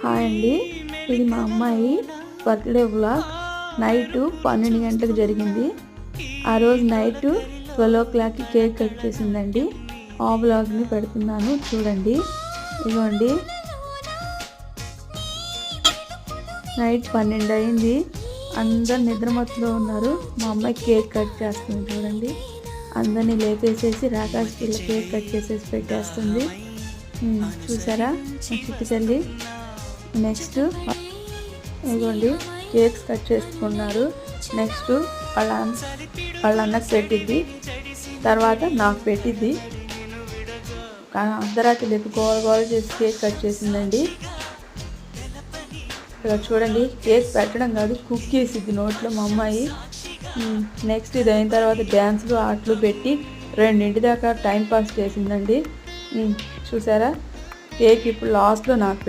Hi అండి, ఇది మా అమ్మాయి బర్త్డే వ్లాగ్. నైట్ 12 గంటలకు జరిగింది. ఆ రోజు నైట్ 12 o'clockకి కేక్ కట్ చేసిందండి. ఆ వ్లాగ్ని పెడుతున్నాను చూడండి. ఇదిగోండి, నైట్ 12 అయింది. అందరు నిద్రమత్తులో ఉన్నారు. మా అమ్మాయి కేక్ కట్ చేస్తుంది చూడండి. అందరినీ లేపేసేసి రాకాష్ పిల్ల కేక్ కట్ చేసేసి పెట్టేస్తుంది. చూసారా చిట్టి తల్లి. నెక్స్ట్ ఇదిగోండి, కేక్స్ కట్ చేసుకున్నారు. నెక్స్ట్ వాళ్ళ అన్నకు పెట్టిద్ది, తర్వాత నాకు పెట్టిద్ది. అర్ధరాత్రి లేపి గోల చేసి కేక్ కట్ చేసిందండి. ఇక్కడ చూడండి, కేక్ పెట్టడం కాదు, కుక్ చేసిద్ది నోట్లో మా అమ్మాయి. నెక్స్ట్ ఇది అయిన తర్వాత డ్యాన్స్లు ఆటలు పెట్టి 2 దాకా టైం పాస్ చేసిందండి. చూసారా, కేక్ ఇప్పుడు లాస్ట్లో నాకు